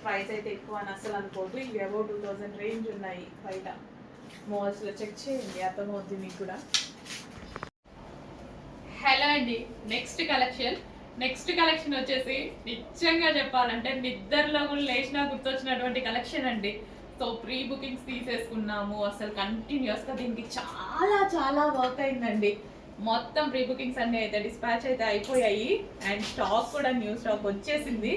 ప్రైస్ అయితే ఎక్కువ అని అసలు అనుకోవద్దు. ఇవి అబౌవ్ 2000 రేంజ్ ఉన్నాయి బయట మాల్స్లో. చెక్ చేయండి, అర్థమవుద్ది మీకు కూడా. హలో అండి, నెక్స్ట్ కలెక్షన్ వచ్చేసి నిజంగా చెప్పాలంటే నిద్రలో కూడా లేచినా గుర్తొచ్చినటువంటి కలెక్షన్ అండి. సో ప్రీ బుకింగ్స్ తీసేసుకున్నాము, అసలు కంటిన్యూస్గా దీనికి చాలా చాలా వర్క్ అయిందండి. మొత్తం ప్రీ బుకింగ్స్ అన్నీ అయితే డిస్పాచ్ అయితే అయిపోయాయి, అండ్ స్టాక్ కూడా న్యూ స్టాక్ వచ్చేసింది.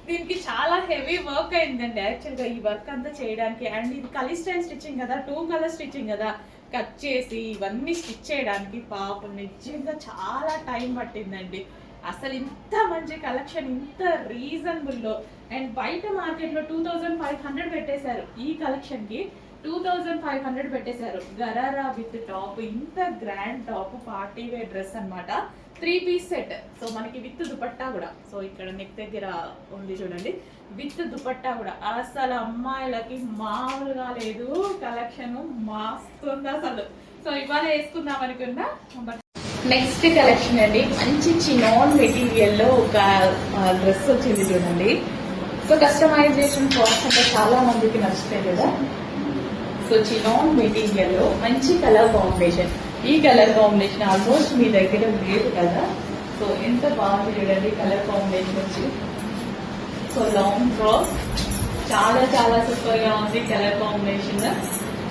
దీనికి చాలా హెవీ వర్క్ అయిందండి యాక్చువల్గా ఈ వర్క్ అంతా చేయడానికి. అండ్ ఇది కలీ స్టైల్ స్టిచ్చింగ్ కదా, 2 కలర్ స్టిచ్చింగ్ కదా, కట్ చేసి ఇవన్నీ స్టిచ్ చేయడానికి పాపం నిజంగా చాలా టైం పట్టిందండి. అసలు ఇంత మంచి కలెక్షన్ ఇంత రీజనబుల్లో, అండ్ బయట మార్కెట్లో 2500 పెట్టేశారు, ఈ కలెక్షన్కి 2500 పెట్టేశారు. గరారా విత్ టాప్, ఇంత grand top, party wear dress అనమాట. 3 పీస్ సెట్. సో మనకి విత్ దుపట్టా కూడా. సో ఇక్కడ నెక్ దగ్గర ఉంది చూడండి, విత్ దుపట్టా కూడా. అసలు అమ్మాయిలకి మామూలుగా లేదు కలెక్షన్, మస్తుంది అసలు. సో ఇవాళ వేసుకుందాం అనుకున్నా. నెక్స్ట్ కలెక్షన్ అండి, మంచి చినాన్ మెటీరియల్లో ఒక డ్రెస్ వచ్చింది చూడండి. సో కస్టమైజేషన్ ప్రాసెస్ అంటే చాలా మందికి నచ్చుతాయి కదా. సో చినాన్ మెటీరియల్లో మంచి కలర్ కాంబినేషన్. ఈ కలర్ కాంబినేషన్ ఆల్మోస్ట్ మీ దగ్గర లేదు కదా. సో ఎంత బాగుంది చూడండి కలర్ కాంబినేషన్ వచ్చి. సో లాంగ్ ఫ్రాక్, చాలా చాలా సూపర్గా ఉంది కలర్ కాంబినేషన్.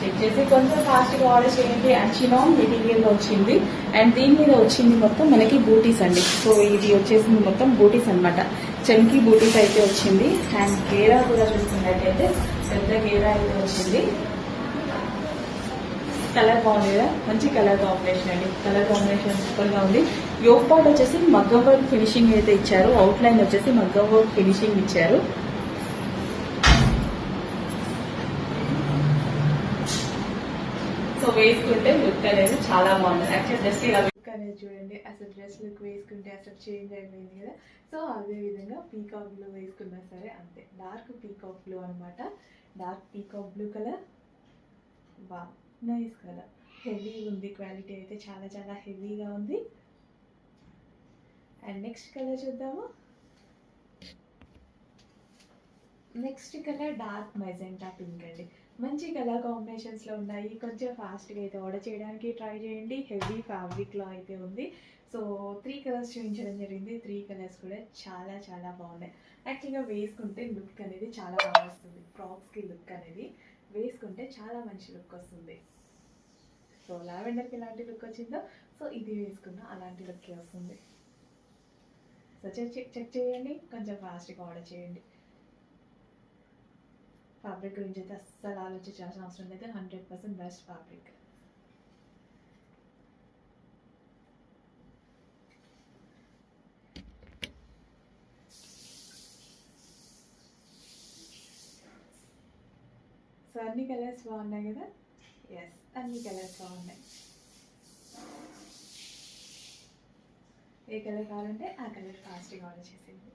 చెక్ చేసి కొంచెం ఫాస్ట్గా ఆర్డర్ చేయండి. అండ్ చినాన్ మెటీరియల్లో వచ్చింది, అండ్ దీని మీద వచ్చింది మొత్తం మనకి బూటీస్ అండి. సో ఇది వచ్చేసింది మొత్తం బూటీస్ అనమాట, చంకీ బూటీస్ అయితే వచ్చింది. అండ్ గేరా కూడా చూస్తున్నట్టయితే పెద్ద గేరా అయితే వచ్చింది. కలర్ బాగుంది కదా, మంచి కలర్ కాంబినేషన్ అండి. కలర్ కాంబినేషన్ సూపర్గా ఉంది. యోగ్ పార్ట్ వచ్చేసి మగ్గం వర్క్ ఫినిషింగ్ అయితే ఇచ్చారు, అవుట్ లైన్ వచ్చేసి మగ్గం వర్క్ ఫినిషింగ్ ఇచ్చారు. సో వేసుకుంటే లుక్ అనేది చాలా బాగుంది. యాక్చువల్ జస్ట్ ఇలా లుక్ అనేది చూడండి, అసలు డ్రెస్ లుక్ వేసుకుంటే అసలు చేంజ్ అయిపోయింది కదా. సో అదే విధంగా పీకాక్ బ్లూ వేసుకున్నా సరే అంతే, డార్క్ పీకాక్ బ్లూ అనమాట. డార్క్ పీకాక్ బ్లూ కలర్, వా నైస్ కలర్, హెవీ ఉంది, క్వాలిటీ అయితే చాలా చాలా హెవీగా ఉంది. అండ్ నెక్స్ట్ కలర్ చూద్దాము. Next colour dark magenta pink అండి. మంచి కలర్ కాంబినేషన్స్లో ఉన్నాయి. కొంచెం ఫాస్ట్గా అయితే ఆర్డర్ చేయడానికి ట్రై చేయండి. హెవీ ఫ్యాబ్రిక్లో అయితే ఉంది. సో 3 కలర్స్ చూపించడం జరిగింది. 3 కలర్స్ కూడా చాలా చాలా బాగున్నాయి. యాక్చువల్గా వేసుకుంటే లుక్ అనేది చాలా బాగా వస్తుంది. ఫ్రాక్స్కి లుక్ అనేది వేసుకుంటే చాలా మంచి లుక్ వస్తుంది. సో లావెండర్కి ఎలాంటి లుక్ వచ్చిందో సో ఇది వేసుకున్న అలాంటి లుక్కే వస్తుంది. సో చెక్ చేయండి, కొంచెం ఫాస్ట్గా ఆర్డర్ చేయండి. ఫ్యాబ్రిక్ గురించి అయితే అస్సలు ఆలోచించాల్సిన అవసరం లేదు. 100% బెస్ట్ ఫ్యాబ్రిక్. సో అన్ని కలర్స్ బాగున్నాయి కదా? ఎస్, అన్ని కలర్స్ బాగున్నాయి. ఏ కలర్ కావాలంటే ఆ కలర్ ఫాస్ట్గా ఆర్డర్ చేసేయండి.